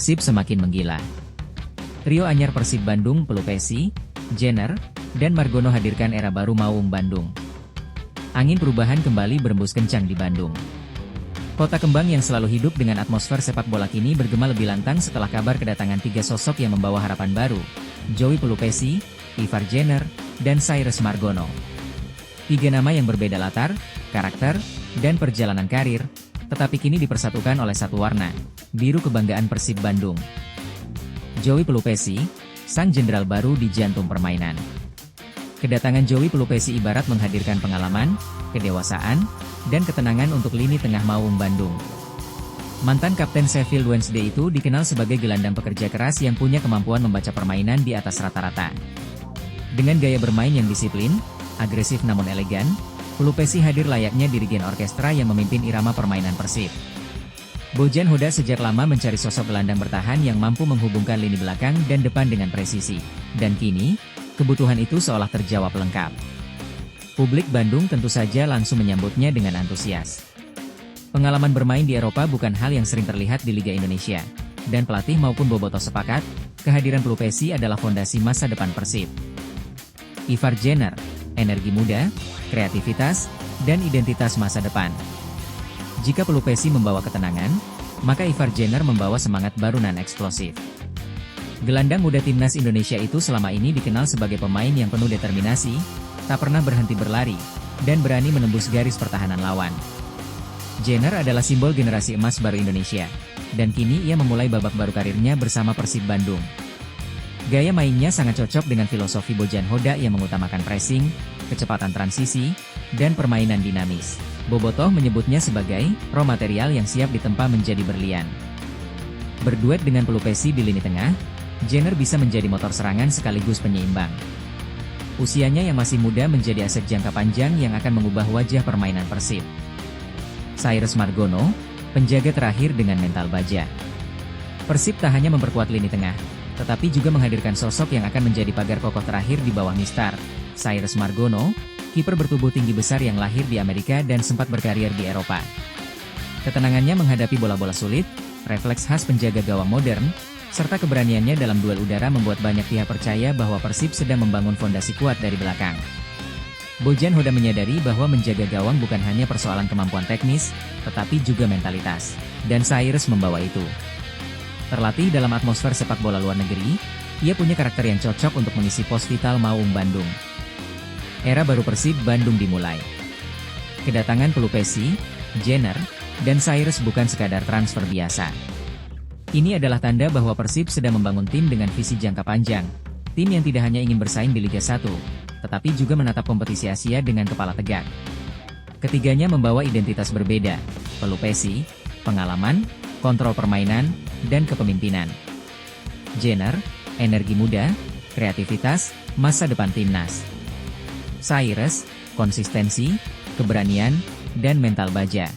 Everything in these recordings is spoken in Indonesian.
Persib semakin menggila. Trio anyar Persib Bandung Pelupesi, Jenner, dan Margono hadirkan era baru Maung Bandung. Angin perubahan kembali berembus kencang di Bandung. Kota kembang yang selalu hidup dengan atmosfer sepak bola kini bergema lebih lantang setelah kabar kedatangan tiga sosok yang membawa harapan baru, Joey Pelupesi, Ivar Jenner, dan Cyrus Margono. Tiga nama yang berbeda latar, karakter, dan perjalanan karir, tetapi kini dipersatukan oleh satu warna, biru kebanggaan Persib Bandung. Joey Pelupesi, sang jenderal baru di jantung permainan. Kedatangan Joey Pelupesi ibarat menghadirkan pengalaman, kedewasaan, dan ketenangan untuk lini tengah Maung Bandung. Mantan kapten Sheffield Wednesday itu dikenal sebagai gelandang pekerja keras yang punya kemampuan membaca permainan di atas rata-rata. Dengan gaya bermain yang disiplin, agresif namun elegan, Pelupesi hadir layaknya dirigen orkestra yang memimpin irama permainan Persib. Bojan Hoda sejak lama mencari sosok gelandang bertahan yang mampu menghubungkan lini belakang dan depan dengan presisi. Dan kini, kebutuhan itu seolah terjawab lengkap. Publik Bandung tentu saja langsung menyambutnya dengan antusias. Pengalaman bermain di Eropa bukan hal yang sering terlihat di Liga Indonesia. Dan pelatih maupun bobotoh sepakat, kehadiran Pelupesi adalah fondasi masa depan Persib. Ivar Jenner, energi muda, kreativitas, dan identitas masa depan. Jika Pelupesi membawa ketenangan, maka Ivar Jenner membawa semangat baru dan eksplosif. Gelandang muda timnas Indonesia itu selama ini dikenal sebagai pemain yang penuh determinasi, tak pernah berhenti berlari, dan berani menembus garis pertahanan lawan. Jenner adalah simbol generasi emas baru Indonesia, dan kini ia memulai babak baru karirnya bersama Persib Bandung. Gaya mainnya sangat cocok dengan filosofi Bojan Hoda yang mengutamakan pressing, kecepatan transisi, dan permainan dinamis. Bobotoh menyebutnya sebagai raw material yang siap ditempa menjadi berlian. Berduet dengan Pelupesi di lini tengah, Jenner bisa menjadi motor serangan sekaligus penyeimbang. Usianya yang masih muda menjadi aset jangka panjang yang akan mengubah wajah permainan Persib. Cyrus Margono, penjaga terakhir dengan mental baja. Persib tak hanya memperkuat lini tengah, tetapi juga menghadirkan sosok yang akan menjadi pagar kokoh terakhir di bawah Mister Cyrus Margono, kiper bertubuh tinggi besar yang lahir di Amerika dan sempat berkarir di Eropa. Ketenangannya menghadapi bola-bola sulit, refleks khas penjaga gawang modern, serta keberaniannya dalam duel udara membuat banyak pihak percaya bahwa Persib sedang membangun fondasi kuat dari belakang. Bojan Hoda menyadari bahwa menjaga gawang bukan hanya persoalan kemampuan teknis, tetapi juga mentalitas. Dan Cyrus membawa itu. Terlatih dalam atmosfer sepak bola luar negeri, ia punya karakter yang cocok untuk mengisi pos vital Maung Bandung. Era baru Persib Bandung dimulai. Kedatangan Pelupesi, Jenner, dan Cyrus bukan sekadar transfer biasa. Ini adalah tanda bahwa Persib sedang membangun tim dengan visi jangka panjang. Tim yang tidak hanya ingin bersaing di Liga 1, tetapi juga menatap kompetisi Asia dengan kepala tegak. Ketiganya membawa identitas berbeda, Pelupesi, pengalaman, kontrol permainan, dan kepemimpinan. Jenner, energi muda, kreativitas, masa depan timnas. Cyrus, konsistensi, keberanian, dan mental baja.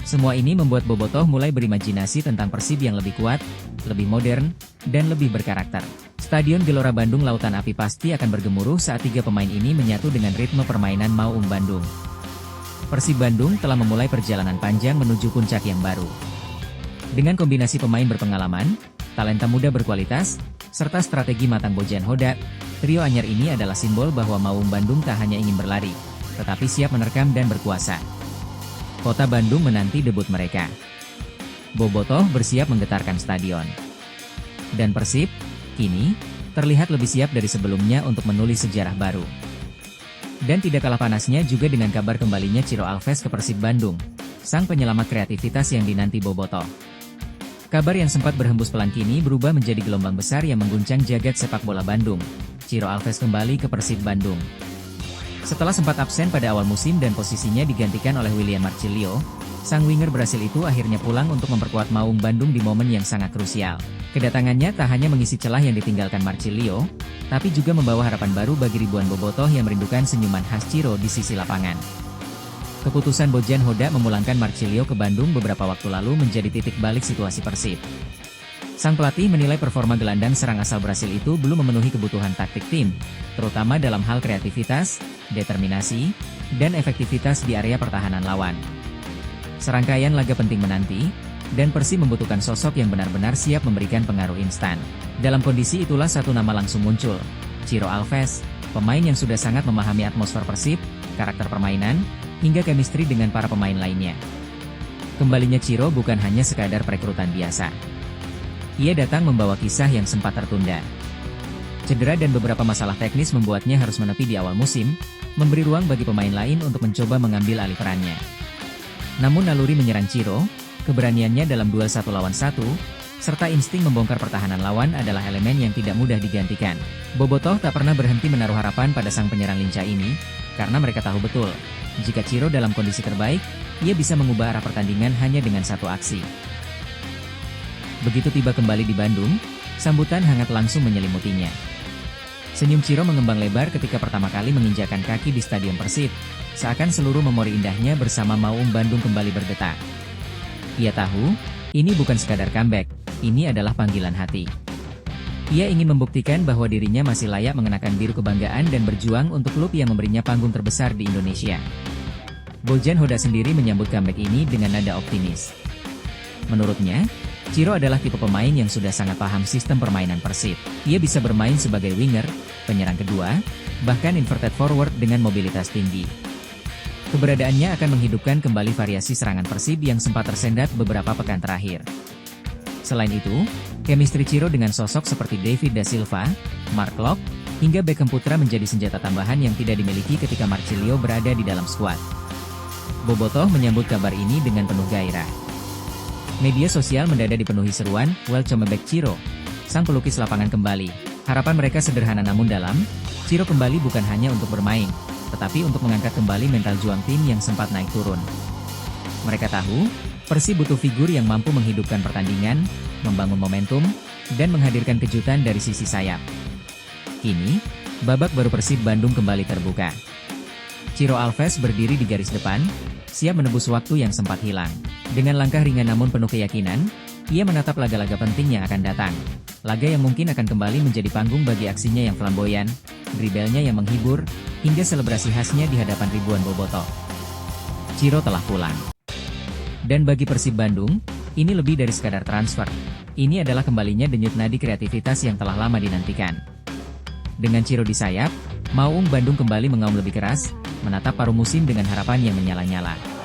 Semua ini membuat bobotoh mulai berimajinasi tentang Persib yang lebih kuat, lebih modern, dan lebih berkarakter. Stadion Gelora Bandung Lautan Api pasti akan bergemuruh saat tiga pemain ini menyatu dengan ritme permainan Maung Bandung. Persib Bandung telah memulai perjalanan panjang menuju puncak yang baru. Dengan kombinasi pemain berpengalaman, talenta muda berkualitas, serta strategi matang Bojan Hoda, trio anyar ini adalah simbol bahwa Maung Bandung tak hanya ingin berlari, tetapi siap menerkam dan berkuasa. Kota Bandung menanti debut mereka. Bobotoh bersiap menggetarkan stadion. Dan Persib, kini, terlihat lebih siap dari sebelumnya untuk menulis sejarah baru. Dan tidak kalah panasnya juga dengan kabar kembalinya Ciro Alves ke Persib Bandung, sang penyelamat kreativitas yang dinanti bobotoh. Kabar yang sempat berhembus pelan kini berubah menjadi gelombang besar yang mengguncang jagat sepak bola Bandung. Ciro Alves kembali ke Persib Bandung. Setelah sempat absen pada awal musim dan posisinya digantikan oleh William Marcilio, sang winger Brasil itu akhirnya pulang untuk memperkuat Maung Bandung di momen yang sangat krusial. Kedatangannya tak hanya mengisi celah yang ditinggalkan Marcilio, tapi juga membawa harapan baru bagi ribuan bobotoh yang merindukan senyuman khas Ciro di sisi lapangan. Keputusan Bojan Hoda memulangkan Marcilio ke Bandung beberapa waktu lalu menjadi titik balik situasi Persib. Sang pelatih menilai performa gelandang serang asal Brasil itu belum memenuhi kebutuhan taktik tim, terutama dalam hal kreativitas, determinasi, dan efektivitas di area pertahanan lawan. Serangkaian laga penting menanti, dan Persib membutuhkan sosok yang benar-benar siap memberikan pengaruh instan. Dalam kondisi itulah satu nama langsung muncul, Ciro Alves, pemain yang sudah sangat memahami atmosfer Persib, karakter permainan, hingga chemistry dengan para pemain lainnya. Kembalinya Ciro bukan hanya sekadar perekrutan biasa. Ia datang membawa kisah yang sempat tertunda. Cedera dan beberapa masalah teknis membuatnya harus menepi di awal musim, memberi ruang bagi pemain lain untuk mencoba mengambil alih perannya. Namun naluri menyerang Ciro, keberaniannya dalam duel 1 lawan 1, serta insting membongkar pertahanan lawan adalah elemen yang tidak mudah digantikan. Bobotoh tak pernah berhenti menaruh harapan pada sang penyerang lincah ini, karena mereka tahu betul, jika Ciro dalam kondisi terbaik, ia bisa mengubah arah pertandingan hanya dengan satu aksi. Begitu tiba kembali di Bandung, sambutan hangat langsung menyelimutinya. Senyum Ciro mengembang lebar ketika pertama kali menginjakan kaki di Stadion Persib, seakan seluruh memori indahnya bersama Maung Bandung kembali berdetak. Ia tahu, ini bukan sekadar comeback, ini adalah panggilan hati. Ia ingin membuktikan bahwa dirinya masih layak mengenakan biru kebanggaan dan berjuang untuk klub yang memberinya panggung terbesar di Indonesia. Bojan Hoda sendiri menyambut comeback ini dengan nada optimis. Menurutnya, Ciro adalah tipe pemain yang sudah sangat paham sistem permainan Persib. Ia bisa bermain sebagai winger, penyerang kedua, bahkan inverted forward dengan mobilitas tinggi. Keberadaannya akan menghidupkan kembali variasi serangan Persib yang sempat tersendat beberapa pekan terakhir. Selain itu, chemistry Ciro dengan sosok seperti David da Silva, Mark Locke, hingga Beckham Putra menjadi senjata tambahan yang tidak dimiliki ketika Marcilio berada di dalam skuad. Bobotoh menyambut kabar ini dengan penuh gairah. Media sosial mendadak dipenuhi seruan, "Welcome back Ciro." Sang pelukis lapangan kembali. Harapan mereka sederhana namun dalam, Ciro kembali bukan hanya untuk bermain, tetapi untuk mengangkat kembali mental juang tim yang sempat naik turun. Mereka tahu, Persib butuh figur yang mampu menghidupkan pertandingan, membangun momentum, dan menghadirkan kejutan dari sisi sayap. Kini, babak baru Persib Bandung kembali terbuka. Ciro Alves berdiri di garis depan, siap menebus waktu yang sempat hilang. Dengan langkah ringan namun penuh keyakinan, ia menatap laga-laga penting yang akan datang. Laga yang mungkin akan kembali menjadi panggung bagi aksinya yang flamboyan, dribelnya yang menghibur, hingga selebrasi khasnya di hadapan ribuan bobotoh. Ciro telah pulang. Dan bagi Persib Bandung, ini lebih dari sekadar transfer. Ini adalah kembalinya denyut nadi kreativitas yang telah lama dinantikan. Dengan Ciro di sayap, Maung Bandung kembali mengaum lebih keras, menatap paruh musim dengan harapan yang menyala-nyala.